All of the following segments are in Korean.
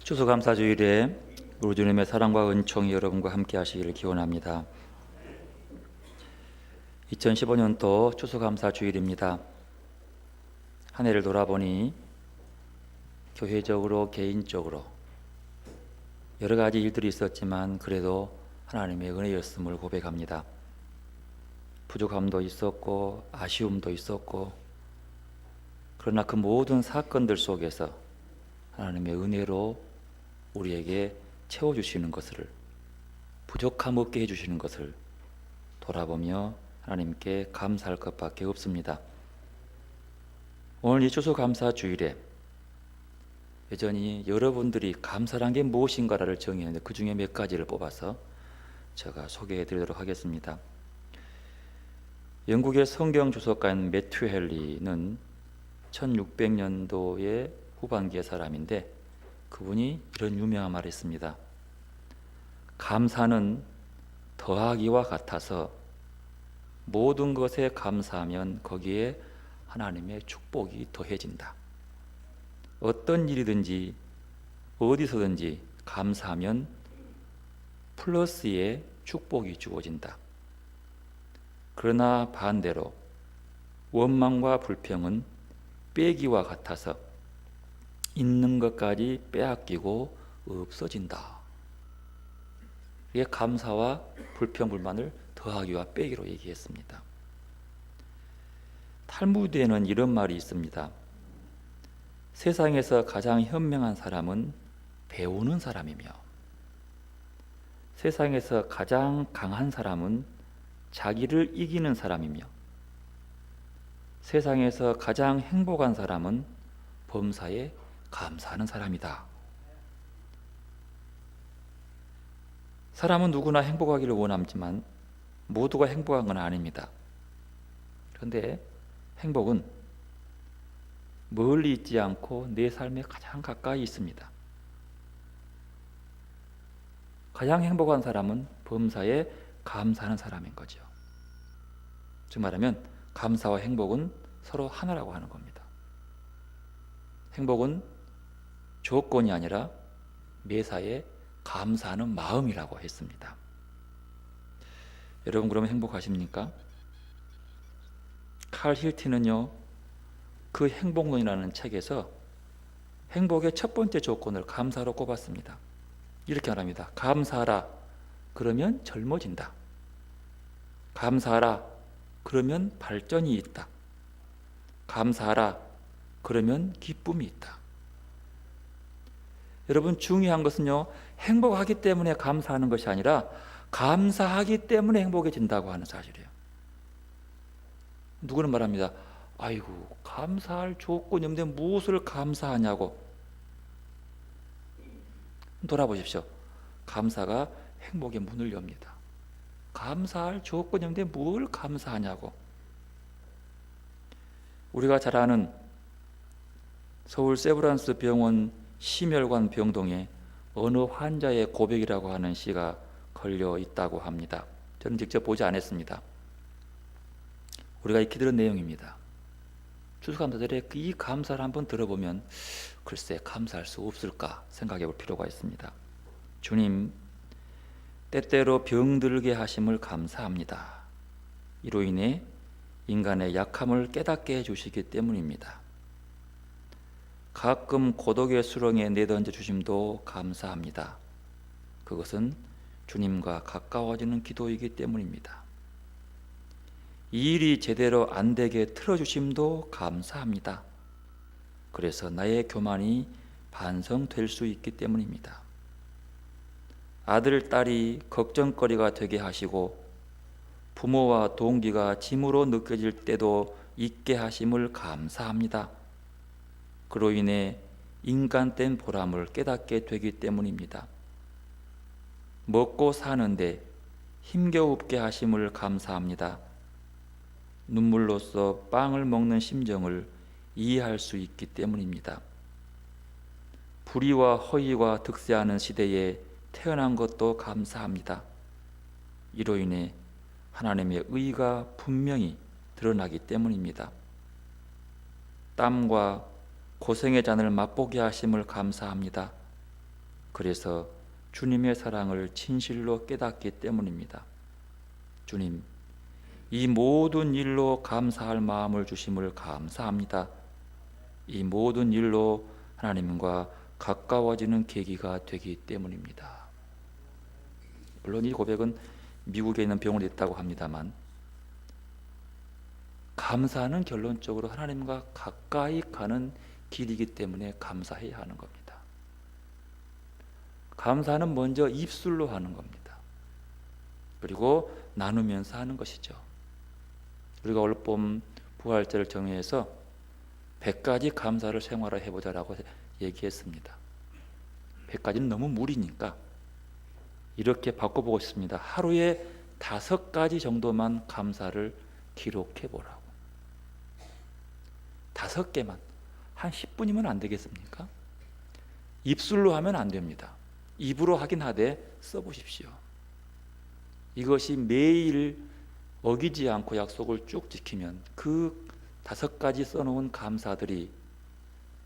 추수감사주일에 우리 주님의 사랑과 은총이 여러분과 함께 하시기를 기원합니다. 2015년도 추수감사주일입니다. 한 해를 돌아보니 교회적으로 개인적으로 여러 가지 일들이 있었지만 그래도 하나님의 은혜였음을 고백합니다. 부족함도 있었고 아쉬움도 있었고, 그러나 그 모든 사건들 속에서 하나님의 은혜로 우리에게 채워주시는 것을, 부족함 없게 해주시는 것을 돌아보며 하나님께 감사할 것밖에 없습니다. 오늘 이 추수감사주일에 여전히 여러분들이 감사란 게 무엇인가를 정의했는데 그 중에 몇 가지를 뽑아서 제가 소개해 드리도록 하겠습니다. 영국의 성경 주석가인 매튜 헨리는 1600년도의 후반기의 사람인데 그분이 이런 유명한 말을 했습니다. 감사는 더하기와 같아서 모든 것에 감사하면 거기에 하나님의 축복이 더해진다. 어떤 일이든지 어디서든지 감사하면 플러스의 축복이 주어진다. 그러나 반대로 원망과 불평은 빼기와 같아서 있는 것까지 빼앗기고 없어진다. 이게 감사와 불평, 불만을 더하기와 빼기로 얘기했습니다. 탈무드에는 이런 말이 있습니다. 세상에서 가장 현명한 사람은 배우는 사람이며 세상에서 가장 강한 사람은 자기를 이기는 사람이며 세상에서 가장 행복한 사람은 범사에 감사하는 사람이다. 사람은 누구나 행복하기를 원하지만 모두가 행복한 건 아닙니다. 그런데 행복은 멀리 있지 않고 내 삶에 가장 가까이 있습니다. 가장 행복한 사람은 범사에 감사하는 사람인 거죠. 즉 말하면 감사와 행복은 서로 하나라고 하는 겁니다. 행복은 조건이 아니라 매사에 감사하는 마음이라고 했습니다. 여러분, 그러면 행복하십니까? 칼 힐티는요, 그 행복론이라는 책에서 행복의 첫 번째 조건을 감사로 꼽았습니다. 이렇게 말합니다. 감사하라, 그러면 젊어진다. 감사하라, 그러면 발전이 있다. 감사하라, 그러면 기쁨이 있다. 여러분, 중요한 것은요, 행복하기 때문에 감사하는 것이 아니라 감사하기 때문에 행복해진다고 하는 사실이에요. 누구는 말합니다. 아이고, 감사할 조건이 없는데 무엇을 감사하냐고. 돌아보십시오. 감사가 행복의 문을 엽니다. 감사할 조건이 없는데 뭘 감사하냐고. 우리가 잘 아는 서울 세브란스 병원 심혈관 병동에 어느 환자의 고백이라고 하는 시가 걸려 있다고 합니다. 저는 직접 보지 않았습니다. 우리가 익히 들은 내용입니다. 추수감사절에 이 감사를 한번 들어보면 글쎄 감사할 수 없을까 생각해 볼 필요가 있습니다. 주님, 때때로 병들게 하심을 감사합니다. 이로 인해 인간의 약함을 깨닫게 해주시기 때문입니다. 가끔 고독의 수렁에 내던져 주심도 감사합니다. 그것은 주님과 가까워지는 기도이기 때문입니다. 이 일이 제대로 안 되게 틀어주심도 감사합니다. 그래서 나의 교만이 반성될 수 있기 때문입니다. 아들, 딸이 걱정거리가 되게 하시고 부모와 동기가 짐으로 느껴질 때도 있게 하심을 감사합니다. 그로 인해 인간된 보람을 깨닫게 되기 때문입니다. 먹고 사는데 힘겨우게 하심을 감사합니다. 눈물로써 빵을 먹는 심정을 이해할 수 있기 때문입니다. 불의와 허위가 득세하는 시대에 태어난 것도 감사합니다. 이로 인해 하나님의 의가 분명히 드러나기 때문입니다. 땀과 고생의 잔을 맛보게 하심을 감사합니다. 그래서 주님의 사랑을 진실로 깨닫기 때문입니다. 주님, 이 모든 일로 감사할 마음을 주심을 감사합니다. 이 모든 일로 하나님과 가까워지는 계기가 되기 때문입니다. 물론 이 고백은 미국에 있는 병원에 있다고 합니다만, 감사는 결론적으로 하나님과 가까이 가는 길이기 때문에 감사해야 하는 겁니다. 감사는 먼저 입술로 하는 겁니다. 그리고 나누면서 하는 것이죠. 우리가 올 봄 부활절을 정해서 100가지 감사를 생활을 해보자라고 얘기했습니다. 100가지는 너무 무리니까 이렇게 바꿔보고 싶습니다. 하루에 5가지 정도만 감사를 기록해보라고. 5개만. 한 10분이면 안 되겠습니까? 입술로 하면 안 됩니다. 입으로 하긴 하되 써보십시오. 이것이 매일 어기지 않고 약속을 쭉 지키면 그 5가지 써놓은 감사들이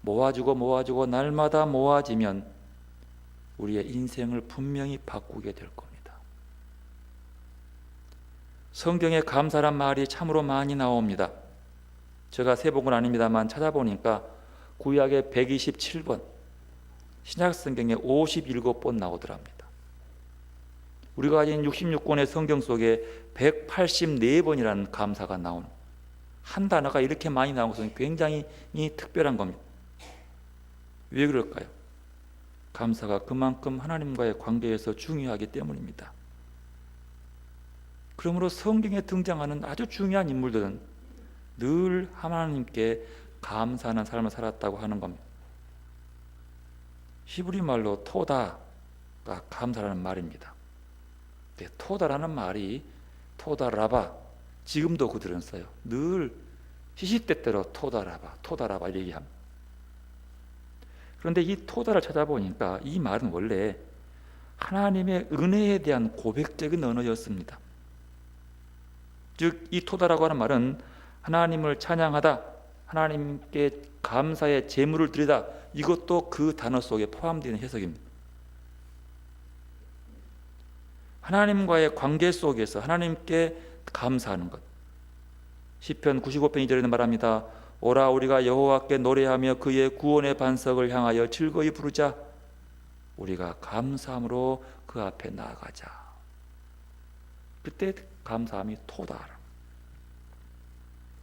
모아지고 날마다 모아지면 우리의 인생을 분명히 바꾸게 될 겁니다. 성경에 감사란 말이 참으로 많이 나옵니다. 제가 세본 건 아닙니다만 찾아보니까 구약에 127번, 신약성경에 57번 나오더랍니다. 우리가 가진 66권의 성경 속에 184번이라는 감사가 나오는, 한 단어가 이렇게 많이 나온 것은 굉장히 특별한 겁니다. 왜 그럴까요? 감사가 그만큼 하나님과의 관계에서 중요하기 때문입니다. 그러므로 성경에 등장하는 아주 중요한 인물들은 늘 하나님께 감사하는 삶을 살았다고 하는 겁니다. 히브리 말로 토다가 감사라는 말입니다. 토다라는 말이 토다라바, 지금도 그들은 써요. 늘 시시때때로 토다라바 이렇게 얘기합니다. 그런데 이 토다를 찾아보니까 이 말은 원래 하나님의 은혜에 대한 고백적인 언어였습니다. 즉, 이 토다라고 하는 말은 하나님을 찬양하다, 하나님께 감사의 제물을 드리다, 이것도 그 단어 속에 포함되는 해석입니다. 하나님과의 관계 속에서 하나님께 감사하는 것. 시편 95편 2절에는 말합니다. 오라 우리가 여호와께 노래하며 그의 구원의 반석을 향하여 즐거이 부르자. 우리가 감사함으로 그 앞에 나아가자. 그때 감사함이 토다라.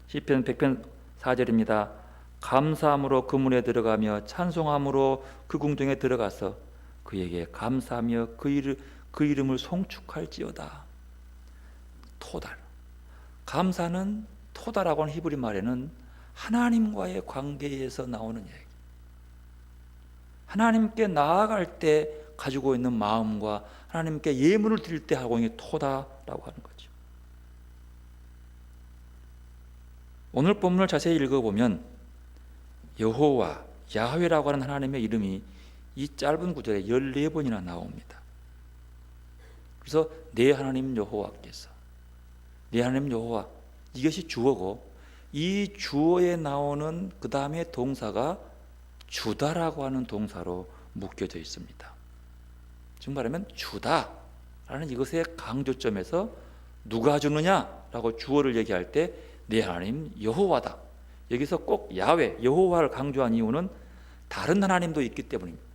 시편 100편 4절입니다. 감사함으로 그 문에 들어가며 찬송함으로 그 궁정에 들어가서 그에게 감사하며 그 이름을 송축할지어다. 토달. 감사는 토다라고 하는 히브리 말에는 하나님과의 관계에서 나오는 얘기. 하나님께 나아갈 때 가지고 있는 마음과 하나님께 예물을 드릴 때 하고 있는 게 토다라고 하는 거죠. 오늘 본문을 자세히 읽어보면 여호와, 야훼라고 하는 하나님의 이름이 이 짧은 구절에 14번이나 나옵니다. 그래서 내 하나님 여호와께서, 내 하나님 여호와, 이것이 주어고 이 주어에 나오는 그 다음에 동사가 주다라고 하는 동사로 묶여져 있습니다. 즉 말하면 주다라는 이것의 강조점에서 누가 주느냐라고 주어를 얘기할 때 내 하나님 여호와다. 여기서 꼭 야훼, 여호와를 강조한 이유는 다른 하나님도 있기 때문입니다.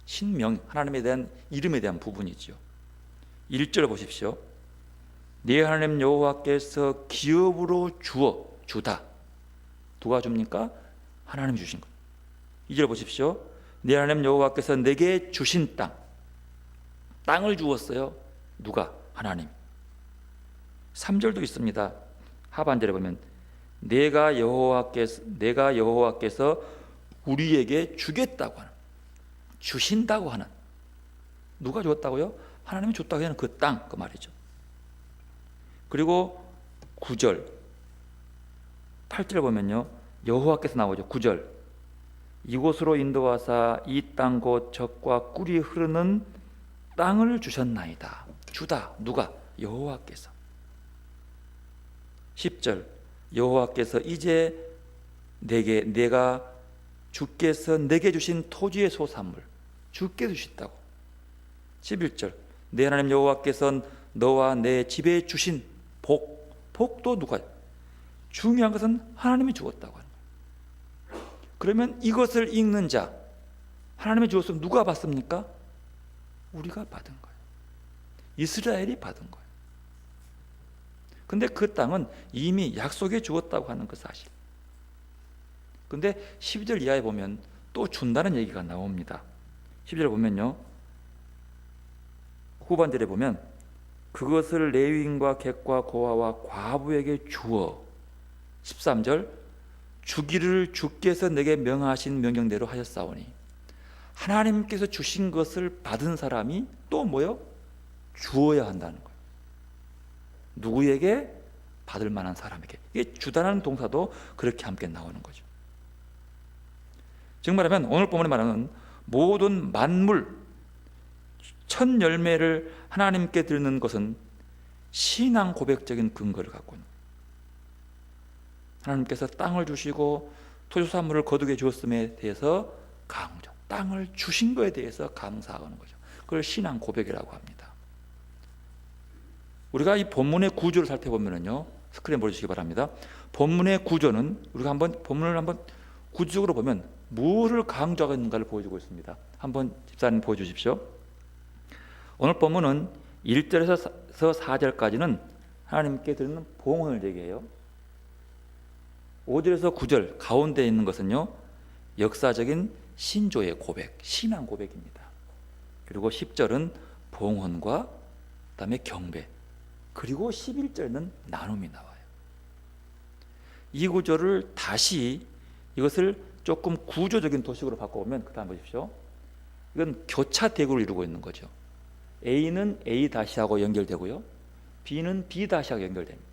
신명, 하나님에 대한 이름에 대한 부분이죠. 1절 보십시오. 네 하나님 여호와께서 기업으로 주다. 누가 줍니까? 하나님 주신 것. 2절 보십시오. 네 하나님 여호와께서 내게 주신 땅을 주었어요. 누가? 하나님. 3절도 있습니다. 하반절에 보면 내가 여호와께서 우리에게 주겠다고 하는, 주신다고 하는, 누가 줬다고요? 하나님이 줬다고 하는 그 땅, 그 말이죠. 그리고 9절, 8절 보면요, 여호와께서 나오죠. 9절, 이곳으로 인도하사 이 땅 곧 젖과 꿀이 흐르는 땅을 주셨나이다. 주다. 누가? 여호와께서. 10절, 여호와께서 이제 내가 주께서 내게 주신 토지의 소산물, 주께서 주셨다고. 11절 내 하나님 여호와께서 너와 내 집에 주신 복도 누가? 중요한 것은 하나님이 주었다고 하는 거예요. 그러면 이것을 읽는 자, 하나님이 주었으면 누가 받습니까? 우리가 받은 거예요. 이스라엘이 받은 거예요. 근데 그 땅은 이미 약속해 주었다고 하는 그 사실. 근데 12절 이하에 보면 또 준다는 얘기가 나옵니다. 12절 보면요, 후반절에 보면 그것을 레위인과 객과 고아와 과부에게 주어, 13절 주기를 주께서 내게 명하신 명령대로 하였사오니, 하나님께서 주신 것을 받은 사람이 또 뭐요? 주어야 한다는 거예요. 누구에게? 받을 만한 사람에게. 이게 주다라는 동사도 그렇게 함께 나오는 거죠. 즉 말하면 오늘 본문에 말하는 모든 만물 첫 열매를 하나님께 드리는 것은 신앙 고백적인 근거를 갖고 있는 거예요. 하나님께서 땅을 주시고 토지수산물을 거두게 주었음에 대해서 강조, 땅을 주신 것에 대해서 감사하는 거죠. 그걸 신앙 고백이라고 합니다. 우리가 이 본문의 구조를 살펴보면요, 스크린 보여주시기 바랍니다. 본문의 구조는 우리가 본문을 한번 구조적으로 보면 무엇을 강조하고 있는가를 보여주고 있습니다. 한번 집사님 보여주십시오. 오늘 본문은 1절에서 4절까지는 하나님께 드리는 봉헌을 얘기해요. 5절에서 9절 가운데 있는 것은요, 역사적인 신조의 고백, 신앙 고백입니다. 그리고 10절은 봉헌과 그다음에 경배, 그리고 11절은 나눔이 나와요. 이 구조를 다시 이것을 조금 구조적인 도식으로 바꿔보면, 그 다음 보십시오. 이건 교차 대구를 이루고 있는 거죠. A는 A-하고 연결되고요, B는 B-하고 연결됩니다.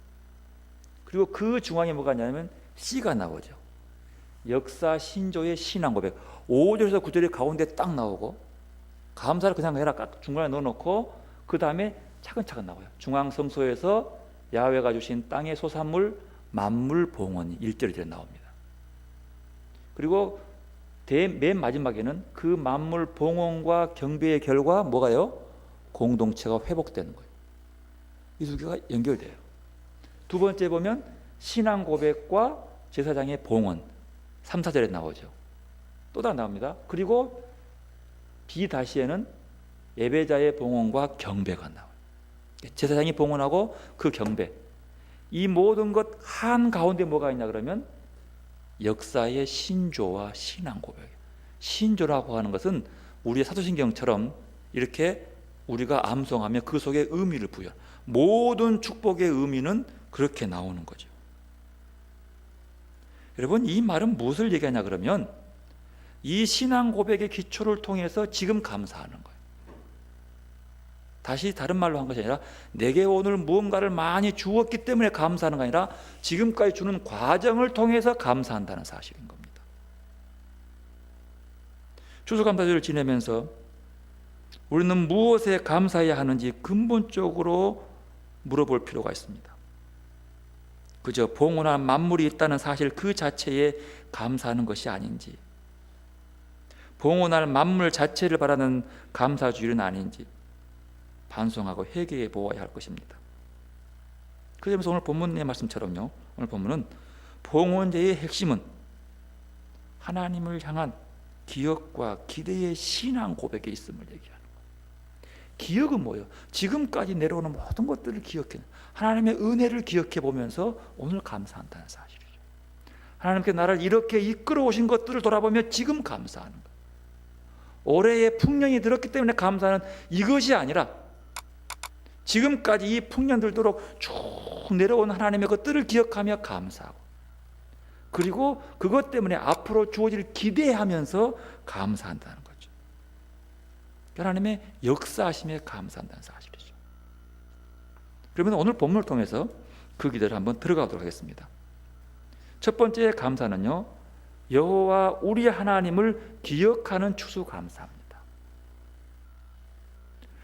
그리고 그 중앙에 뭐가 있냐면 C가 나오죠. 역사 신조의 신앙 고백. 5절에서 9절이 가운데 딱 나오고, 감사를 그냥 해라 중간에 넣어놓고 그 다음에 차근차근 나와요. 중앙 성소에서 야훼가 주신 땅의 소산물 만물 봉헌이 1절에 나옵니다. 그리고 맨 마지막에는 그 만물 봉헌과 경배의 결과 뭐가요? 공동체가 회복되는 거예요. 이 두 개가 연결돼요. 두 번째 보면 신앙 고백과 제사장의 봉헌 3, 4절에 나오죠. 또 다른 나옵니다. 그리고 B-에는 예배자의 봉헌과 경배가 나와요. 제사장이 봉헌하고 그 경배, 이 모든 것 한가운데 뭐가 있냐 그러면 역사의 신조와 신앙 고백이에요. 신조라고 하는 것은 우리의 사도신경처럼 이렇게 우리가 암송하며 그 속에 의미를 부여, 모든 축복의 의미는 그렇게 나오는 거죠. 여러분, 이 말은 무엇을 얘기하냐 그러면 이 신앙 고백의 기초를 통해서 지금 감사하는 거예요. 다시 다른 말로 한 것이 아니라 내게 오늘 무언가를 많이 주었기 때문에 감사하는 게 아니라 지금까지 주는 과정을 통해서 감사한다는 사실인 겁니다. 추수감사절을 지내면서 우리는 무엇에 감사해야 하는지 근본적으로 물어볼 필요가 있습니다. 그저 봉헌한 만물이 있다는 사실 그 자체에 감사하는 것이 아닌지, 봉헌할 만물 자체를 바라는 감사주의는 아닌지 반성하고 회개해 보아야 할 것입니다. 그러면서 오늘 본문의 말씀처럼요, 오늘 본문은 봉헌제의 핵심은 하나님을 향한 기억과 기대의 신앙 고백에 있음을 얘기하는 거예요. 기억은 뭐예요? 지금까지 내려오는 모든 것들을 기억해, 하나님의 은혜를 기억해 보면서 오늘 감사한다는 사실이죠. 하나님께 나를 이렇게 이끌어 오신 것들을 돌아보며 지금 감사하는 거예요. 올해의 풍년이 들었기 때문에 감사하는 이것이 아니라 지금까지 이 풍년 들도록 쭉 내려온 하나님의 것들을 기억하며 감사하고, 그리고 그것 때문에 앞으로 주어질 기대하면서 감사한다는 거죠. 하나님의 역사하심에 감사한다는 사실이죠. 그러면 오늘 본문을 통해서 그 기대를 한번 들어가도록 하겠습니다. 첫 번째 감사는요, 여호와 우리 하나님을 기억하는 추수감사입니다.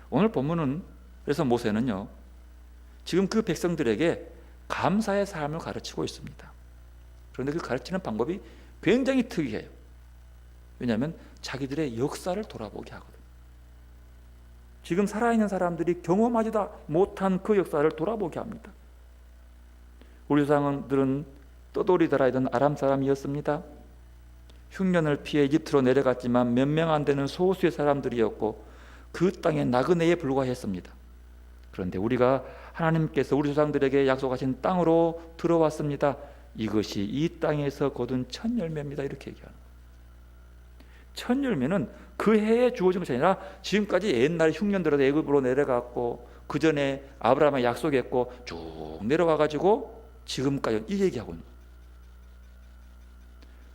오늘 본문은 그래서 모세는요, 지금 그 백성들에게 감사의 삶을 가르치고 있습니다. 그런데 그 가르치는 방법이 굉장히 특이해요. 왜냐하면 자기들의 역사를 돌아보게 하거든요. 지금 살아있는 사람들이 경험하지도 못한 그 역사를 돌아보게 합니다. 우리 조상들은 떠돌이 살아있던 아람 사람이었습니다. 흉년을 피해 이집트로 내려갔지만 몇 명 안 되는 소수의 사람들이었고 그 땅에 나그네에 불과했습니다. 그런데 우리가 하나님께서 우리 조상들에게 약속하신 땅으로 들어왔습니다. 이것이 이 땅에서 거둔 첫 열매입니다. 이렇게 얘기하는 거예요. 첫 열매는 그 해에 주어진 것이 아니라 지금까지 옛날에 흉년 들어서 애굽으로 내려갔고 그 전에 아브라함에 약속했고 쭉 내려와가지고 지금까지 이 얘기하고 있는 거예요.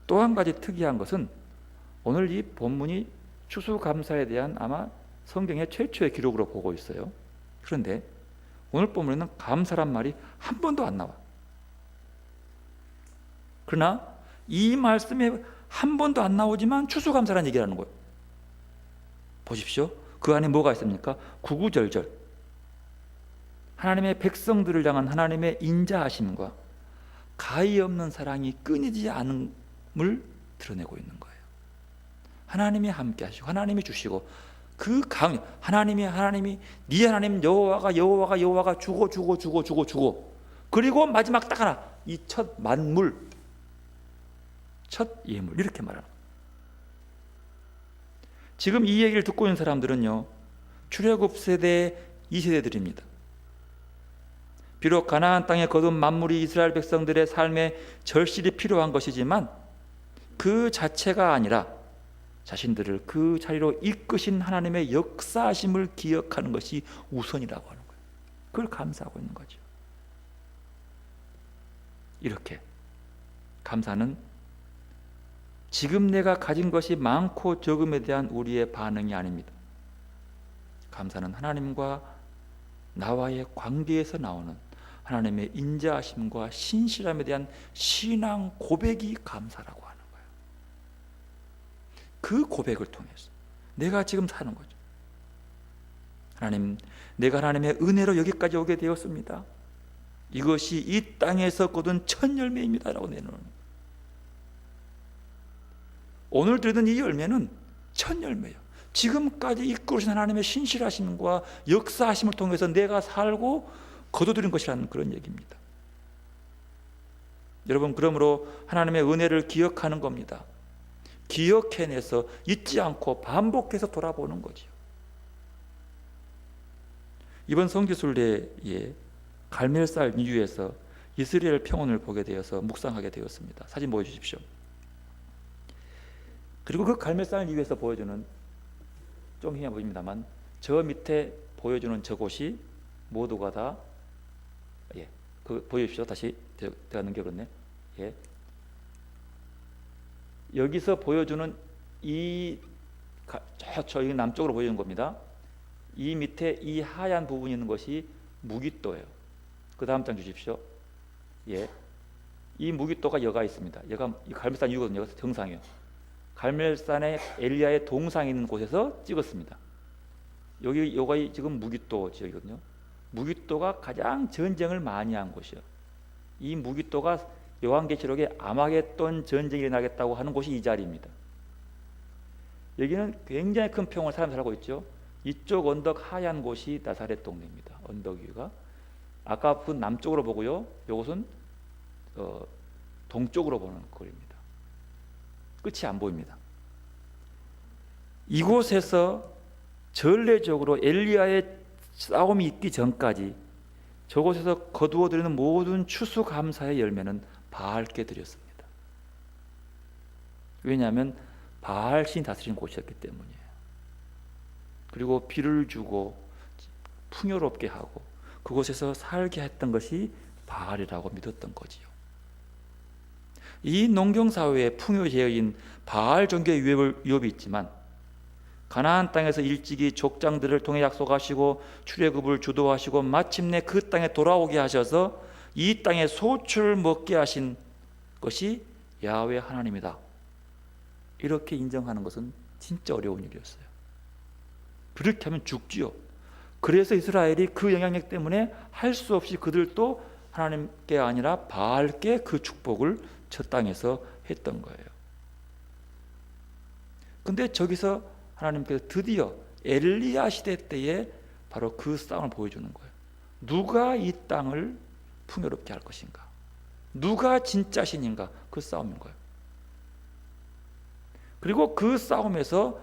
또 한 가지 특이한 것은 오늘 이 본문이 추수감사에 대한 아마 성경의 최초의 기록으로 보고 있어요. 그런데 오늘 본문에는 감사란 말이 한 번도 안 나와. 그러나 이 말씀에 한 번도 안 나오지만 추수감사라는 얘기를 하는 거예요. 보십시오. 그 안에 뭐가 있습니까? 구구절절 하나님의 백성들을 향한 하나님의 인자하심과 가히 없는 사랑이 끊이지 않음을 드러내고 있는 거예요. 하나님이 함께 하시고 하나님이 주시고 그 하나님이 네 하나님 여호와가 주고 그리고 마지막 딱 하나 이 첫 만물 첫 예물 이렇게 말하는 거예요. 지금 이 얘기를 듣고 있는 사람들은요 출애굽 세대 2세대들입니다. 비록 가나안 땅에 거둔 만물이 이스라엘 백성들의 삶에 절실히 필요한 것이지만 그 자체가 아니라 자신들을 그 자리로 이끄신 하나님의 역사하심을 기억하는 것이 우선이라고 하는 거예요. 그걸 감사하고 있는 거죠. 이렇게 감사는 지금 내가 가진 것이 많고 적음에 대한 우리의 반응이 아닙니다. 감사는 하나님과 나와의 관계에서 나오는 하나님의 인자하심과 신실함에 대한 신앙 고백이 감사라고 하는 거예요. 그 고백을 통해서 내가 지금 사는 거죠. 하나님, 내가 하나님의 은혜로 여기까지 오게 되었습니다. 이것이 이 땅에서 거둔 첫 열매입니다 라고 내놓는 거예요. 오늘 들은 이 열매는 첫 열매예요. 지금까지 이끌으신 하나님의 신실하심과 역사하심을 통해서 내가 살고 거둬들인 것이라는 그런 얘기입니다. 여러분, 그러므로 하나님의 은혜를 기억하는 겁니다. 기억해내서 잊지 않고 반복해서 돌아보는 거죠. 이번 성지순례에 갈멜살 이후에서 이스라엘 평원을 보게 되어서 묵상하게 되었습니다. 사진 보여주십시오. 그리고 그 갈멜산 위에서 보여주는 좀 힘해 보입니다만 저 밑에 보여주는 저곳이 모두가 다 그 보여주십시오. 다시 제가 넘겨버렸네. 여기서 보여주는 저 남쪽으로 보여주는 겁니다. 이 밑에 이 하얀 부분이 있는 것이 무깃도예요. 그 다음 장 주십시오. 이 무깃도가 여가 있습니다. 여가 갈멜산 위거든요. 정상이에요. 갈멜산에 엘리야의 동상이 있는 곳에서 찍었습니다. 여기가 지금 무깃도 지역이거든요. 무깃도가 가장 전쟁을 많이 한 곳이에요. 이 무깃도가 요한계시록에 아마겟돈 전쟁이 일어나겠다고 하는 곳이 이 자리입니다. 여기는 굉장히 큰 평을 사람이 살고 있죠. 이쪽 언덕 하얀 곳이 나사렛 동네입니다. 언덕 위가 아까 그 남쪽으로 보고요. 이곳은 동쪽으로 보는 거리입니다. 끝이 안 보입니다. 이곳에서 전례적으로 엘리야의 싸움이 있기 전까지 저곳에서 거두어드리는 모든 추수감사의 열매는 바알께 드렸습니다. 왜냐하면 바알 신이 다스리는 곳이었기 때문이에요. 그리고 비를 주고 풍요롭게 하고 그곳에서 살게 했던 것이 바알이라고 믿었던 거지요. 이 농경사회의 풍요제여인 바알 종교의 위협이 있지만 가나안 땅에서 일찍이 족장들을 통해 약속하시고 출애굽을 주도하시고 마침내 그 땅에 돌아오게 하셔서 이 땅에 소출을 먹게 하신 것이 야훼 하나님이다. 이렇게 인정하는 것은 진짜 어려운 일이었어요. 그렇게 하면 죽지요. 그래서 이스라엘이 그 영향력 때문에 할 수 없이 그들도 하나님께 아니라 바알께 그 축복을 저 땅에서 했던 거예요. 근데 저기서 하나님께서 드디어 엘리야 시대 때에 바로 그 싸움을 보여주는 거예요. 누가 이 땅을 풍요롭게 할 것인가, 누가 진짜 신인가, 그 싸움인 거예요. 그리고 그 싸움에서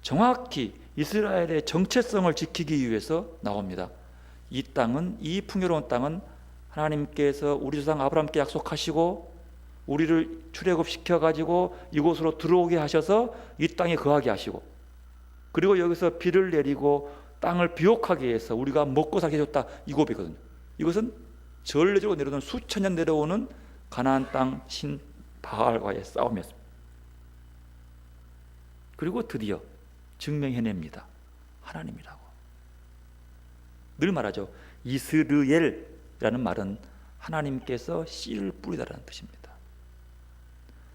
정확히 이스라엘의 정체성을 지키기 위해서 나옵니다. 이 땅은, 이 풍요로운 땅은 하나님께서 우리 조상 아브라함께 약속하시고 우리를 출애굽시켜 가지고 이곳으로 들어오게 하셔서 이 땅에 거하게 하시고, 그리고 여기서 비를 내리고 땅을 비옥하게 해서 우리가 먹고 살게 해줬다, 이 고백이거든요. 이것은 전례적으로 내려오는 수천 년 내려오는 가나안 땅 신 바알과의 싸움이었습니다. 그리고 드디어 증명해냅니다. 하나님이라고. 늘 말하죠. 이스르엘이라는 말은 하나님께서 씨를 뿌리다라는 뜻입니다.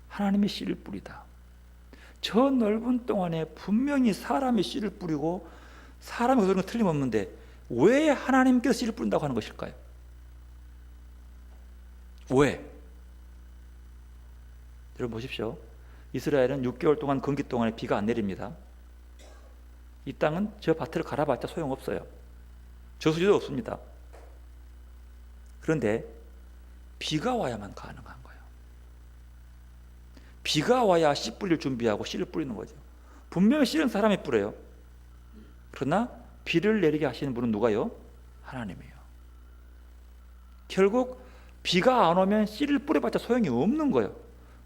하나님의 씨를 뿌리다. 저 넓은 동안에 분명히 사람이 씨를 뿌리고 사람이 그러는 건 틀림없는데 왜 하나님께서 씨를 뿌린다고 하는 것일까요? 왜? 여러분 보십시오. 이스라엘은 6개월 동안 건기 동안에 비가 안 내립니다. 이 땅은 저 밭을 갈아봤자 소용없어요. 저수지도 없습니다. 그런데 비가 와야만 가능한 거예요. 비가 와야 씨 뿌릴 준비하고 씨를 뿌리는 거죠. 분명히 씨는 사람이 뿌려요. 그러나 비를 내리게 하시는 분은 누가요? 하나님이에요. 결국 비가 안 오면 씨를 뿌려봤자 소용이 없는 거예요.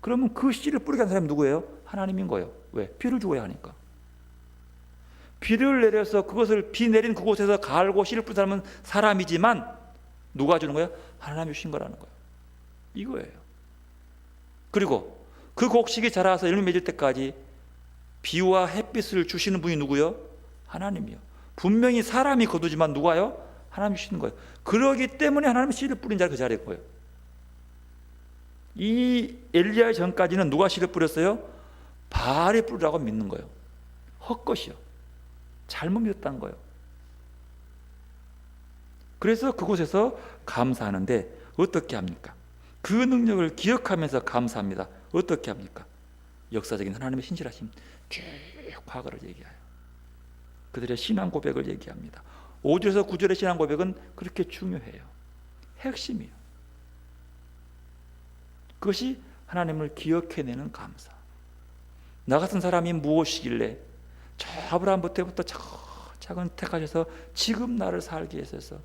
그러면 그 씨를 뿌리게 한 사람이 누구예요? 하나님인 거예요. 왜? 비를 주어야 하니까. 비를 내려서 그것을 비 내린 그곳에서 갈고 씨를 뿌린 사람은 사람이지만 누가 주는 거예요? 하나님이 주신 거라는 거예요. 이거예요. 그리고 그 곡식이 자라서 열매 맺을 때까지 비와 햇빛을 주시는 분이 누구요? 하나님이요. 분명히 사람이 거두지만 누가요? 하나님이 주시는 거예요. 그러기 때문에 하나님이 씨를 뿌린 자가 그 자리에 거예요. 이 엘리야 전까지는 누가 씨를 뿌렸어요? 바알이 뿌리라고 믿는 거예요. 헛것이요. 잘못 믿었다는 거예요. 그래서 그곳에서 감사하는데 어떻게 합니까? 그 능력을 기억하면서 감사합니다. 어떻게 합니까? 역사적인 하나님의 신실하심 쭉 과거를 얘기해요. 그들의 신앙 고백을 얘기합니다. 5절에서 9절의 신앙 고백은 그렇게 중요해요. 핵심이에요. 그것이 하나님을 기억해내는 감사. 나 같은 사람이 무엇이길래 저 아브라함부터 차근 택하셔서 지금 나를 살게 하셔서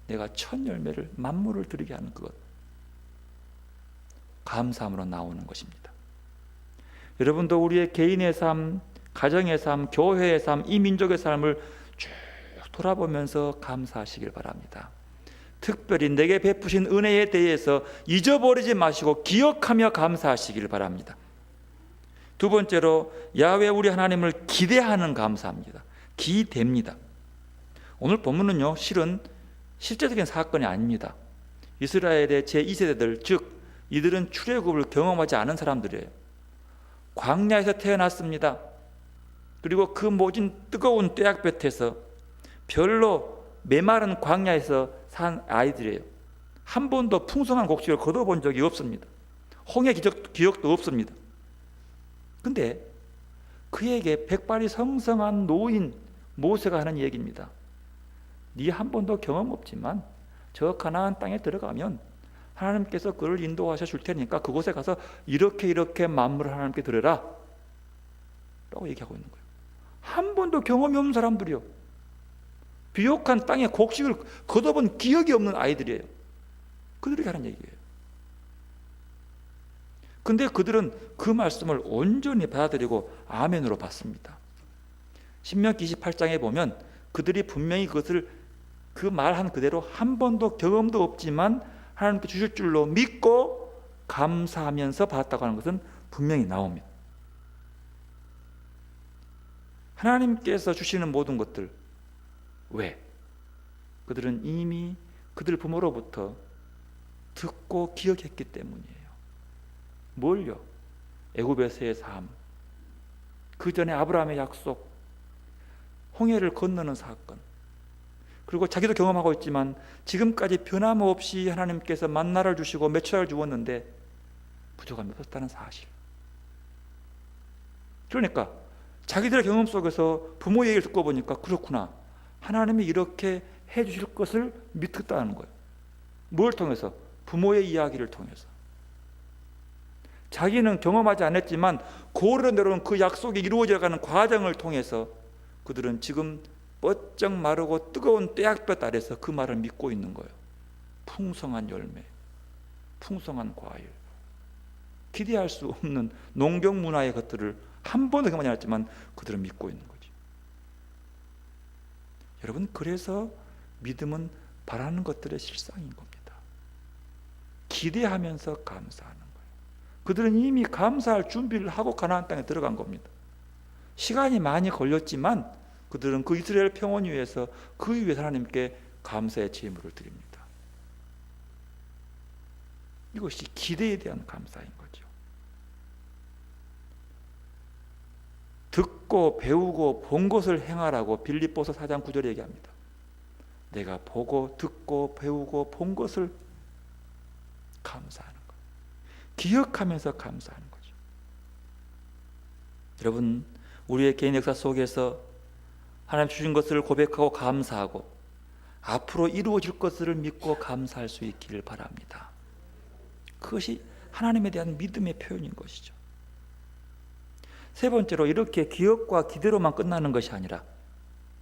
내가 첫 열매를 만물을 드리게 하는 그것, 감사함으로 나오는 것입니다. 여러분도 우리의 개인의 삶, 가정의 삶, 교회의 삶, 이 민족의 삶을 쭉 돌아보면서 감사하시길 바랍니다. 특별히 내게 베푸신 은혜에 대해서 잊어버리지 마시고 기억하며 감사하시길 바랍니다. 두 번째로 야훼 우리 하나님을 기대하는 감사합니다. 기대입니다. 오늘 본문은요, 실은 실제적인 사건이 아닙니다. 이스라엘의 제2세대들, 즉 이들은 출애굽을 경험하지 않은 사람들이에요. 광야에서 태어났습니다. 그리고 그 모진 뜨거운 떼약볕에서 별로 메마른 광야에서 산 아이들이에요. 한 번도 풍성한 곡식을 거둬본 적이 없습니다. 홍해 기억도 없습니다. 근데 그에게 백발이 성성한 노인 모세가 하는 얘기입니다. 네 한 번도 경험 없지만 저 가나안 땅에 들어가면 하나님께서 그를 인도하셔 줄 테니까 그곳에 가서 이렇게 만물을 하나님께 드려라 라고 얘기하고 있는 거예요. 한 번도 경험이 없는 사람들이요. 비옥한 땅에 곡식을 거둬본 기억이 없는 아이들이에요. 그들이 하는 얘기예요. 근데 그들은 그 말씀을 온전히 받아들이고 아멘으로 받습니다. 신명기 28장에 보면 그들이 분명히 그것을 그 말한 그대로 한 번도 경험도 없지만 하나님께 주실 줄로 믿고 감사하면서 받았다고 하는 것은 분명히 나옵니다. 하나님께서 주시는 모든 것들, 왜? 그들은 이미 그들 부모로부터 듣고 기억했기 때문이에요. 뭘요? 애굽에서의 삶, 그 전에 아브라함의 약속, 홍해를 건너는 사건, 그리고 자기도 경험하고 있지만 지금까지 변함없이 하나님께서 만나를 주시고 메추라를 주었는데 부족함이 없었다는 사실. 그러니까 자기들의 경험 속에서 부모의 얘기를 듣고 보니까 그렇구나, 하나님이 이렇게 해주실 것을 믿겠다는 거예요. 뭘 통해서? 부모의 이야기를 통해서. 자기는 경험하지 않았지만 고르러 내려온 그 약속이 이루어져가는 과정을 통해서 그들은 지금 뻗쩍 마르고 뜨거운 떼약볕 아래서 그 말을 믿고 있는 거예요. 풍성한 열매, 풍성한 과일, 기대할 수 없는 농경 문화의 것들을 한 번도 경험하지 않았지만 그들은 믿고 있는 거죠. 여러분, 그래서 믿음은 바라는 것들의 실상인 겁니다. 기대하면서 감사하는 거예요. 그들은 이미 감사할 준비를 하고 가나안 땅에 들어간 겁니다. 시간이 많이 걸렸지만 그들은 그 이스라엘 평원 위에서 그 위에 하나님께 감사의 제물을 드립니다. 이것이 기대에 대한 감사인 거죠. 듣고 배우고 본 것을 행하라고 빌립보서 4장 9절에 얘기합니다. 내가 보고 듣고 배우고 본 것을 감사하는 것, 기억하면서 감사하는 거죠. 여러분, 우리의 개인 역사 속에서 하나님 주신 것을 고백하고 감사하고 앞으로 이루어질 것을 믿고 감사할 수 있기를 바랍니다. 그것이 하나님에 대한 믿음의 표현인 것이죠. 세 번째로, 이렇게 기억과 기대로만 끝나는 것이 아니라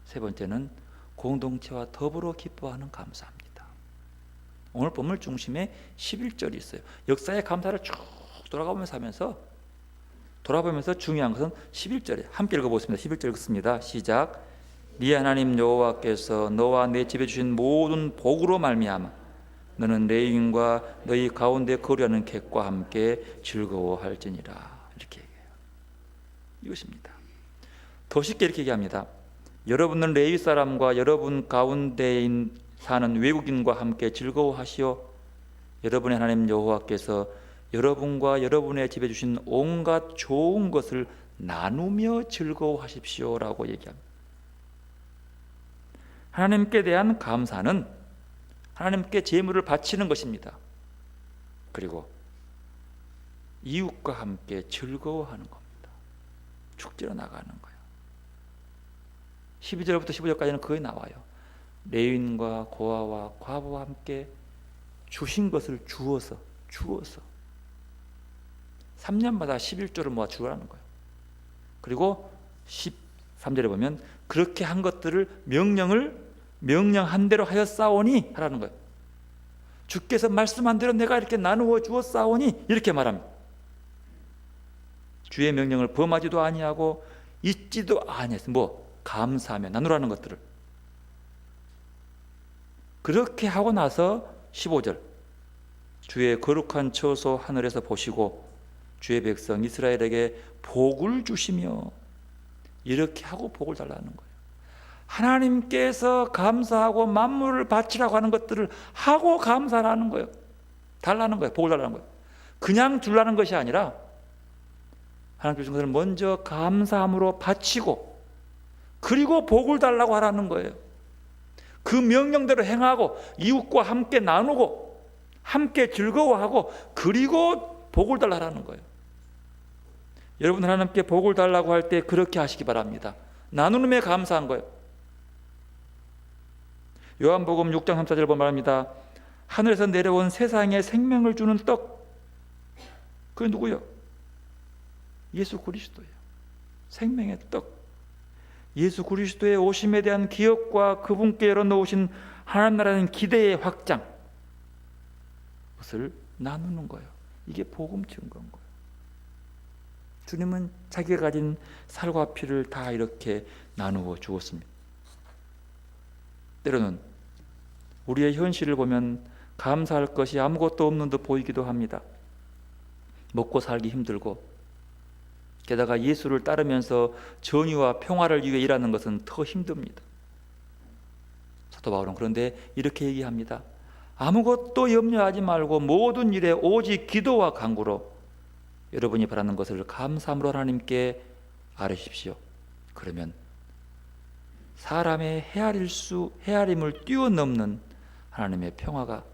세 번째는 공동체와 더불어 기뻐하는 감사입니다. 오늘 본문 중심에 11절이 있어요. 역사의 감사를 쭉 돌아보면서 중요한 것은 11절에 함께 읽어보겠습니다. 11절 읽습니다. 시작. 네 하나님 여호와께서 너와 내 집에 주신 모든 복으로 말미암아 너는 레위인과 너희 가운데 거류하는 객과 함께 즐거워할지니라. 이렇게 얘기해요. 이것입니다. 더 쉽게 이렇게 얘기합니다. 여러분은 레위 사람과 여러분 가운데 사는 외국인과 함께 즐거워하시오. 여러분의 하나님 여호와께서 여러분과 여러분의 집에 주신 온갖 좋은 것을 나누며 즐거워하십시오라고 얘기합니다. 하나님께 대한 감사는 하나님께 제물을 바치는 것입니다. 그리고 이웃과 함께 즐거워하는 겁니다. 축제로 나가는 거예요. 12절부터 15절까지는 그게 나와요. 레위인과 고아와 과부와 함께 주신 것을 주어서 3년마다 11조를 모아 주라는 거예요. 그리고 13절에 보면 그렇게 한 것들을 명령한 대로 하였사오니 하라는 거예요. 주께서 말씀한 대로 내가 이렇게 나누어 주었사오니 이렇게 말합니다. 주의 명령을 범하지도 아니하고 잊지도 아니했어요. 감사하며 나누라는 것들을. 그렇게 하고 나서 15절, 주의 거룩한 처소 하늘에서 보시고 주의 백성 이스라엘에게 복을 주시며, 이렇게 하고 복을 달라는 거예요. 하나님께서 감사하고 만물을 바치라고 하는 것들을 하고 감사하는 거예요. 달라는 거예요. 복을 달라는 거예요. 그냥 주라는 것이 아니라 하나님 주신 것을 먼저 감사함으로 바치고 그리고 복을 달라고 하라는 거예요. 그 명령대로 행하고 이웃과 함께 나누고 함께 즐거워하고 그리고 복을 달라는 거예요. 여러분, 하나님께 복을 달라고 할 때 그렇게 하시기 바랍니다. 나누음에 감사한 거예요. 요한복음 6장 34절 보면 말합니다. 하늘에서 내려온 세상에 생명을 주는 떡, 그게 누구요? 예수 그리스도예요. 생명의 떡, 예수 그리스도의 오심에 대한 기억과 그분께 열어놓으신 하나님 나라는 기대의 확장, 그것을 나누는 거예요. 이게 복음 증거인 거예요. 주님은 자기가 가진 살과 피를 다 이렇게 나누어 주었습니다. 때로는 우리의 현실을 보면 감사할 것이 아무것도 없는 듯 보이기도 합니다. 먹고 살기 힘들고, 게다가 예수를 따르면서 정의와 평화를 위해 일하는 것은 더 힘듭니다. 사도 바울은 그런데 이렇게 얘기합니다. 아무것도 염려하지 말고 모든 일에 오직 기도와 간구로 여러분이 바라는 것을 감사함으로 하나님께 아뢰십시오. 그러면 사람의 헤아림을 뛰어넘는 하나님의 평화가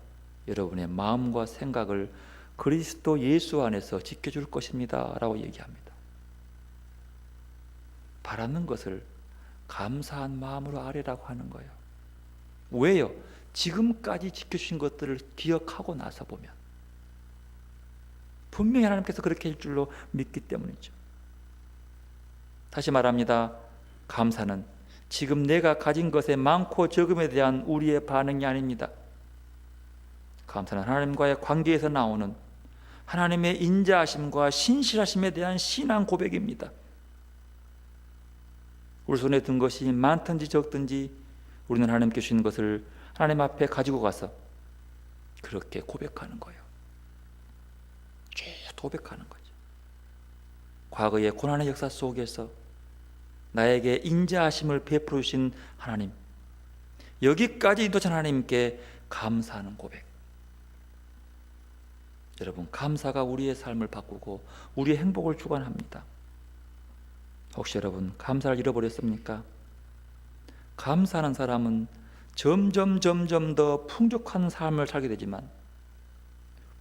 여러분의 마음과 생각을 그리스도 예수 안에서 지켜줄 것입니다 라고 얘기합니다. 바라는 것을 감사한 마음으로 아뢰라고 하는 거예요. 왜요? 지금까지 지켜주신 것들을 기억하고 나서 보면 분명히 하나님께서 그렇게 할 줄로 믿기 때문이죠. 다시 말합니다. 감사는 지금 내가 가진 것의 많고 적음에 대한 우리의 반응이 아닙니다. 감사는 하나님과의 관계에서 나오는 하나님의 인자하심과 신실하심에 대한 신앙 고백입니다. 우리 손에 든 것이 많든지 적든지 우리는 하나님께 주신 것을 하나님 앞에 가지고 가서 그렇게 고백하는 거예요. 쭉 고백하는 거죠. 과거의 고난의 역사 속에서 나에게 인자하심을 베풀어 주신 하나님, 여기까지 인도하신 하나님께 감사하는 고백. 여러분, 감사가 우리의 삶을 바꾸고 우리의 행복을 주관합니다. 혹시 여러분 감사를 잃어버렸습니까? 감사하는 사람은 점점 더 풍족한 삶을 살게 되지만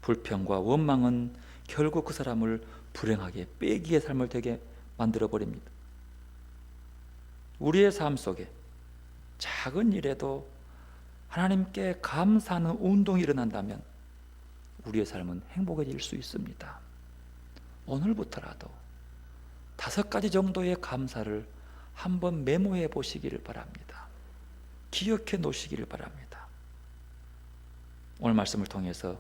불평과 원망은 결국 그 사람을 불행하게 빼기의 삶을 되게 만들어 버립니다. 우리의 삶 속에 작은 일에도 하나님께 감사하는 운동이 일어난다면 우리의 삶은 행복해질 수 있습니다. 오늘부터라도 5가지 정도의 감사를 한번 메모해 보시기를 바랍니다. 기억해 놓으시기를 바랍니다. 오늘 말씀을 통해서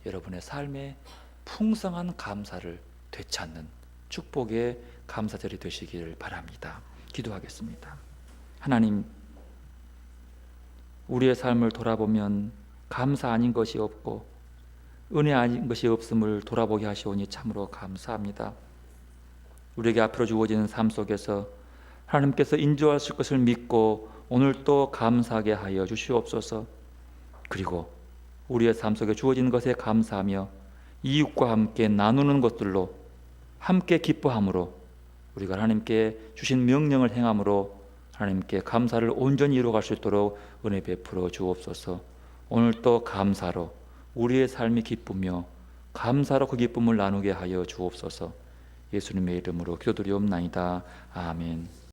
여러분의 삶에 풍성한 감사를 되찾는 축복의 감사절이 되시기를 바랍니다. 기도하겠습니다. 하나님, 우리의 삶을 돌아보면 감사 아닌 것이 없고 은혜 아닌 것이 없음을 돌아보게 하시오니 참으로 감사합니다. 우리에게 앞으로 주어지는 삶 속에서 하나님께서 인도하실 것을 믿고 오늘 또 감사하게 하여 주시옵소서. 그리고 우리의 삶 속에 주어진 것에 감사하며 이웃과 함께 나누는 것들로 함께 기뻐함으로 우리가 하나님께 주신 명령을 행함으로 하나님께 감사를 온전히 이루어갈 수 있도록 은혜 베풀어 주옵소서. 오늘 또 감사로 우리의 삶이 기쁘며 감사로 그 기쁨을 나누게 하여 주옵소서. 예수님의 이름으로 기도드리옵나이다. 아멘.